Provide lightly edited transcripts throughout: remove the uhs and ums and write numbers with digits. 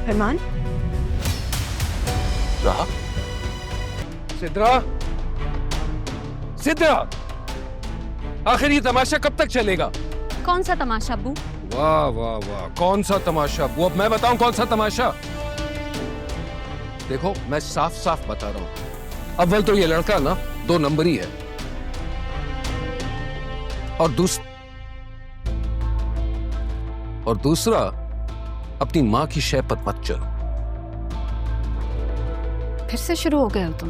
फरमान। सिद्रा, सिद्रा, आखिर ये तमाशा कब तक चलेगा? कौन सा तमाशा अब्बू? वाह वाह वाह, कौन सा तमाशा अब्बू? अब मैं बताऊं कौन सा तमाशा? देखो मैं साफ साफ बता रहा हूं, अव्वल तो ये लड़का ना 2 नंबरी है, और दूसरा अपनी मां की शय पर मत चलो। फिर से शुरू हो गए हो तुम।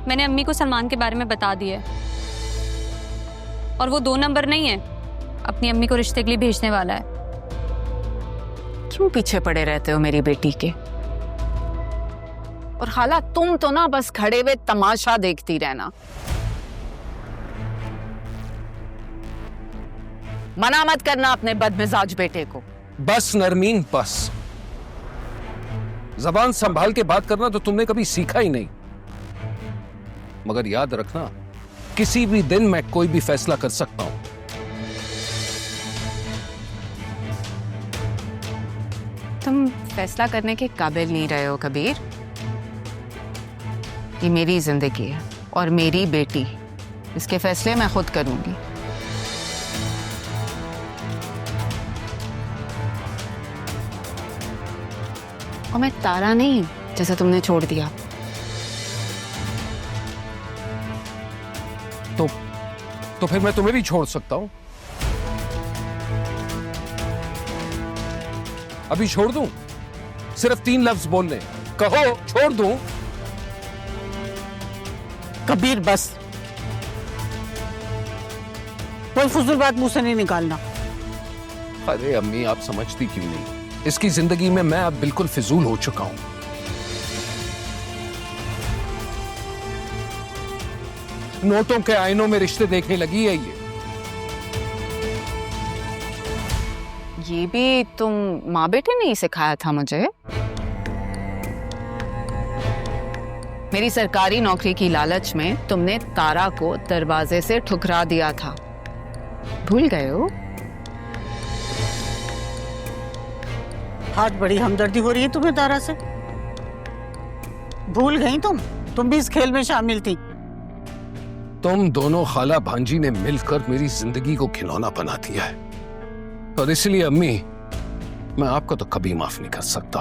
मैंने अम्मी को सलमान के बारे में बता दिया है, और वो 2 नंबर नहीं है, अपनी अम्मी को रिश्ते के लिए भेजने वाला है। क्यों पीछे पड़े रहते हो मेरी बेटी के? और खाला तुम तो ना बस खड़े हुए तमाशा देखती रहना। मना मत करना अपने बदमिजाज बेटे को। बस नरमीन बस, जबान संभाल के बात करना तो तुमने कभी सीखा ही नहीं। मगर याद रखना, किसी भी दिन मैं कोई भी फैसला कर सकता हूं। तुम फैसला करने के काबिल नहीं रहे हो कबीर। ये मेरी जिंदगी है और मेरी बेटी, इसके फैसले मैं खुद करूंगी। और मैं तारा नहीं जैसा तुमने छोड़ दिया। तो फिर मैं तुम्हें भी छोड़ सकता हूं। अभी छोड़ दूं? सिर्फ 3 लफ्ज बोलने, कहो छोड़ दूं? कबीर बस, कोई फजूल बात मुंह से नहीं निकालना। अरे अम्मी, आप समझती क्यों नहीं? इसकी जिंदगी में मैं अब बिल्कुल फिजूल हो चुका हूं। नोटों के आईनों में रिश्ते देखने लगी है ये भी तुम माँ बेटे ने ही सिखाया था मुझे। मेरी सरकारी नौकरी की लालच में तुमने तारा को दरवाजे से ठुकरा दिया था, भूल गए हो? आज बड़ी हमदर्दी हो रही है तुम्हें तारा से। भूल गई तुम भी इस खेल में शामिल थी। तुम दोनों खाला भांजी ने मिलकर मेरी जिंदगी को खिलौना बना दिया है, और इसलिए अम्मी, मैं आपको तो कभी माफ नहीं कर सकता।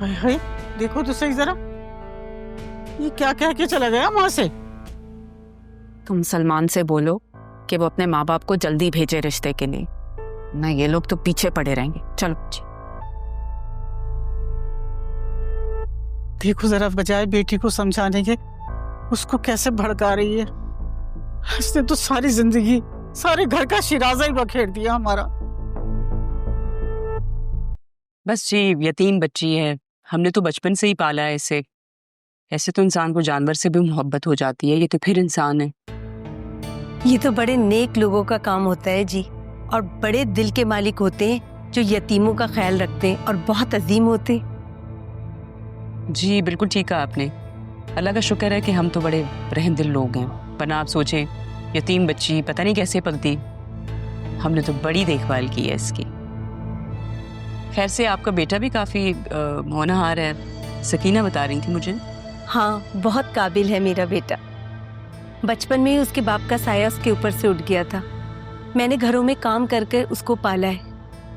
हाय हाय, देखो तो सही जरा, ये क्या कह के चला गया माँ से? तुम सलमान से बोलो कि वो अपने माँ बाप को जल्दी भेजे रिश्ते के लिए, ना ये लोग तो पीछे पड़े रहेंगे। चलो जी। देखो जरा, बजाय बेटी को समझाने के उसको कैसे भड़का रही है। इसने तो सारी जिंदगी, सारे घर का शिराजा ही बखेर दिया हमारा। बस जी, यतीम बच्ची है, हमने तो बचपन से ही पाला है इसे। ऐसे तो इंसान को जानवर से भी मोहब्बत हो जाती है, ये तो फिर इंसान है। ये तो बड़े नेक लोगों का काम होता है जी, और बड़े दिल के मालिक होते हैं जो यतीमों का ख्याल रखते हैं, और बहुत अजीम होते हैं। जी बिल्कुल ठीक कहा आपने। अल्लाह का शुक्र है कि हम तो बड़े रहम दिल लोग हैं, वरना आप सोचें यतीम बच्ची पता नहीं कैसे पलती। हमने तो बड़ी देखभाल की है इसकी। खैर से आपका बेटा भी काफ़ी होनहार है, सकीना बता रही थी मुझे। हाँ, बहुत काबिल है मेरा बेटा। बचपन में ही उसके बाप का साया उसके ऊपर से उठ गया था। मैंने घरों में काम कर कर उसको पाला है।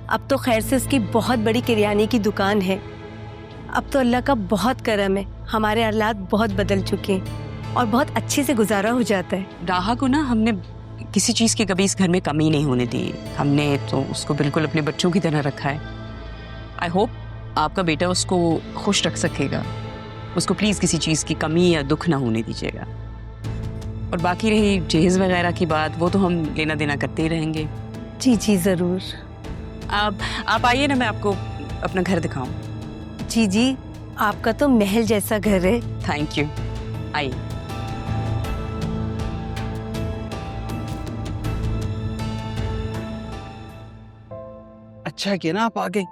अब तो खैर से उसकी बहुत बड़ी किराने की दुकान है। अब तो अल्लाह का बहुत करम है, हमारे हालात बहुत बदल चुके हैं और बहुत अच्छे से गुजारा हो जाता है। राहा को ना हमने किसी चीज़ की कभी इस घर में कमी नहीं होने दी। हमने तो उसको बिल्कुल अपने बच्चों की तरह रखा है। आई होप आपका बेटा उसको खुश रख सकेगा। उसको प्लीज़ किसी चीज़ की कमी या दुख ना होने दीजिएगा। और बाकी रही जहेज़ वगैरह की बात, वो तो हम लेना देना करते ही रहेंगे। जी जी ज़रूर। आप आइए ना, मैं आपको अपना घर दिखाऊं। जी जी, आपका तो महल जैसा घर है। थैंक यू, आइए। अच्छा किया ना आप आ गए।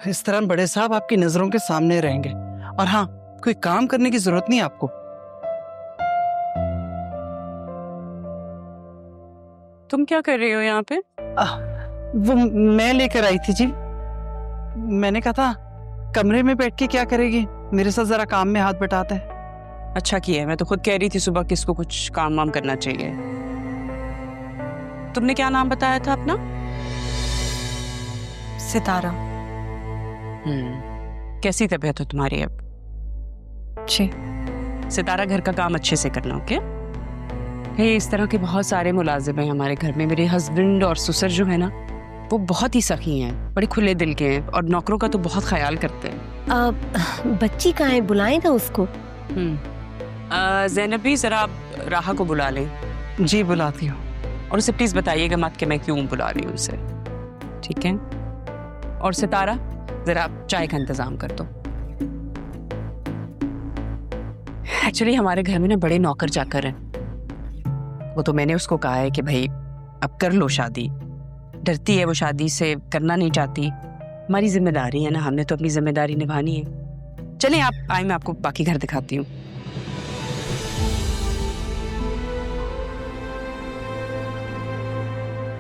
इस तरह बड़े साहब आपकी नजरों के सामने रहेंगे। और हाँ, कोई काम करने की जरूरत नहीं आपको। तुम क्या कर रही हो यहाँ पे? वो मैं लेकर आई थी जी। मैंने कहा था कमरे में बैठ के क्या करेगी, मेरे साथ जरा काम में हाथ बटाता है। अच्छा किया है, मैं तो खुद कह रही थी सुबह कि इसको कुछ काम वाम करना चाहिए। तुमने क्या नाम बताया था अपना? सितारा। कैसी तबीयत है तुम्हारी अब? जी। सितारा, घर का काम अच्छे से करना, ओके? हे, इस तरह के बहुत सारे मुलाजिम हैं हमारे घर में। मेरे हस्बैंड और ससुर जो है ना, वो बहुत ही सखी हैं, बड़े खुले दिल के हैं और नौकरों का तो बहुत ख्याल करते हैं। बच्ची कहाँ है, बुलाए ना उसको। ज़ैनब भी, जरा आप राहा को बुला लें। जी बुलाती हूँ। और उसे प्लीज बताइएगा मत कि मैं क्यों बुला रही हूँ उसे, ठीक है? और सितारा, जरा आप चाय का इंतजाम कर दो। एक्चुअली हमारे घर में ना बड़े नौकर चाकर हैं। वो तो मैंने उसको कहा है कि भाई अब कर लो शादी। डरती है वो, शादी से करना नहीं चाहती। हमारी जिम्मेदारी है ना, हमने तो अपनी जिम्मेदारी निभानी है। चलिए आप आए, मैं आपको बाकी घर दिखाती हूँ।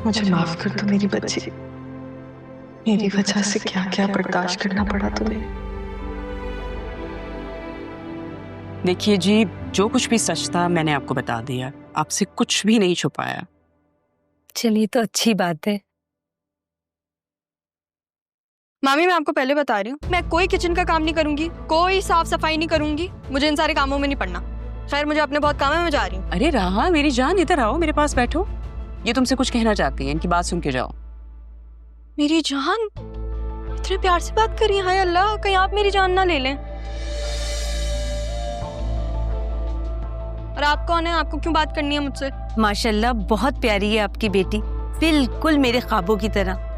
मुझे माफ कर दो मेरी बच्ची, मेरी वजह से क्या क्या बर्दाश्त करना पड़ा तुम्हें। देखिए जी, जो कुछ भी सच था मैंने आपको बता दिया, आपसे कुछ भी नहीं छुपाया। चलिए तो अच्छी बात है। मामी, मैं आपको पहले बता रही हूँ, मैं कोई किचन का काम नहीं करूंगी, कोई साफ सफाई नहीं करूंगी, मुझे इन सारे कामों में नहीं पड़ना। खैर, मुझे अपने बहुत काम है, मैं जा रही हूँ। अरे राहा मेरी जान, इधर आओ, मेरे पास बैठो। ये तुमसे कुछ कहना चाहती हैं, इनकी बात सुन के जाओ। मेरी जान, इतने प्यार से बात करी, हाय अल्लाह, कहीं आप मेरी जान ना ले लें। और आप कौन है, आपको क्यों बात करनी है मुझसे? माशाल्लाह बहुत प्यारी है आपकी बेटी, बिल्कुल मेरे ख्वाबों की तरह।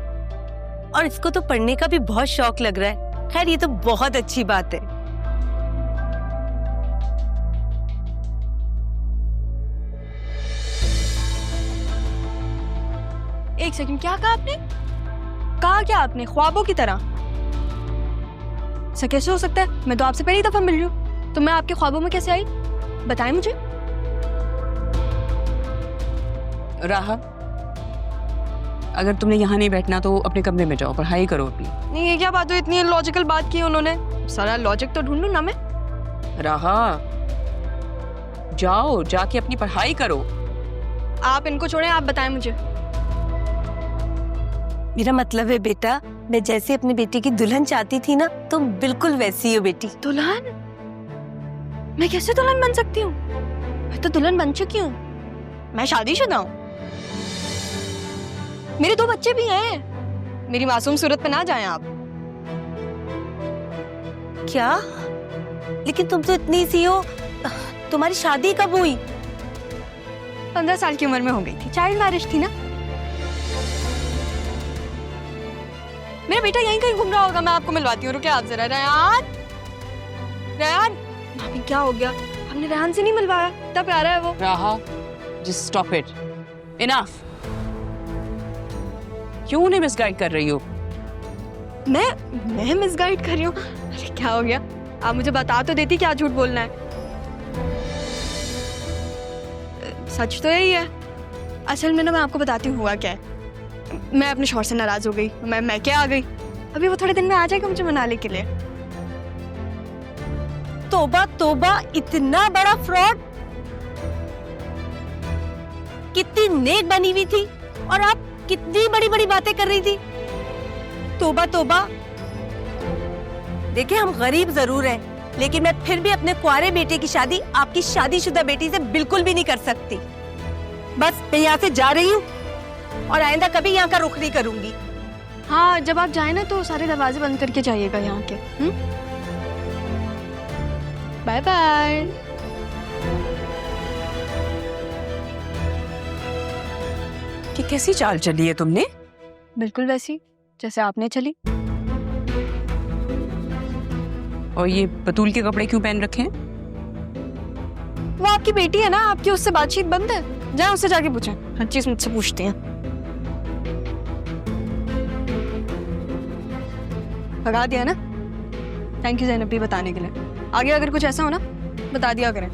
और इसको तो पढ़ने का भी बहुत शौक लग रहा है। खैर, ये तो बहुत अच्छी बात है। एक सेकंड, क्या कहा आपने? कहा क्या आपने? ख्वाबों की तरह? ऐसा कैसे हो सकता है? मैं तो आपसे पहली दफा मिल रही हूँ, तो मैं आपके ख्वाबों में कैसे आई? बताएं मुझे। राहा, अगर तुमने यहाँ नहीं बैठना तो अपने कमरे में जाओ, पढ़ाई करो अपनी। नहीं, ये क्या बात हुई? इतनी लॉजिकल बात की उन्होंने, सारा लॉजिक तो ढूंढूं ना मैं। राहा, जाओ, जाके अपनी पढ़ाई करो। आप इनको छोड़ें, आप बताएं मुझे। मेरा मतलब है बेटा, मैं जैसे अपनी बेटी की दुल्हन चाहती थी ना, तुम बिल्कुल वैसी हो बेटी। दुल्हन? मैं कैसे दुल्हन बन सकती हूँ? मैं तो दुल्हन बन चुकी हूँ, मैं शादीशुदा हूँ। मेरे 2 बच्चे भी हैं। मेरी मासूम सूरत पे ना जाएं आप। क्या? लेकिन तुम तो इतनी सी हो, तुम्हारी शादी कब हुई? 15 साल की उम्र में हो गई थी, चाइल्ड मैरिज थी ना। मेरा बेटा यहीं कहीं घूम रहा होगा, मैं आपको मिलवाती हूँ। रुके आप जरा। रेहान, रेहान, मामी क्या हो गया? हमने रेहान से नहीं मिलवाया, इतना प्यारा है वो। राहा, जस्ट स्टॉप इट, इनफ। क्यों उन्हें मिसगाइड कर रही हो? मैं मिसगाइड कर रही हूँ? अरे क्या हो गया? आप मुझे बता तो देती क्या झूठ बोलना है। सच तो यही है। असल में ना, मैं आपको बताती हूँ हुआ क्या है। मैं अपने शौहर से नाराज हो गई, मैं क्या आ गई। अभी वो थोड़े दिन में आ जाएगा मुझे मनाने के लिए। तोबा तोबा, इतना बड़ा फ्रॉड! कितनी नेक बनी हुई थी और आप कितनी बड़ी बड़ी बातें कर रही थी। तोबा तोबा। देखिए, हम गरीब जरूर हैं, लेकिन मैं फिर भी अपने कुंवारे बेटे की शादी आपकी शादीशुदा बेटी से बिल्कुल भी नहीं कर सकती। बस मैं यहाँ से जा रही हूँ और आइंदा कभी यहाँ का रुख नहीं करूंगी। हाँ, जब आप जाए ना तो सारे दरवाजे बंद करके जाइएगा यहाँ के। Bye bye. कि कैसी चाल चली है तुमने? बिल्कुल वैसी जैसे आपने चली। और ये बतूल के कपड़े क्यों पहन रखे हैं? वो आपकी बेटी है ना, आपकी उससे बातचीत बंद है। जाए उससे जाके पूछें, हर चीज मुझसे पूछते हैं। भगा दिया ना? थैंक यू ज़ैनब भी बताने के लिए। आगे अगर कुछ ऐसा हो ना, बता दिया करें।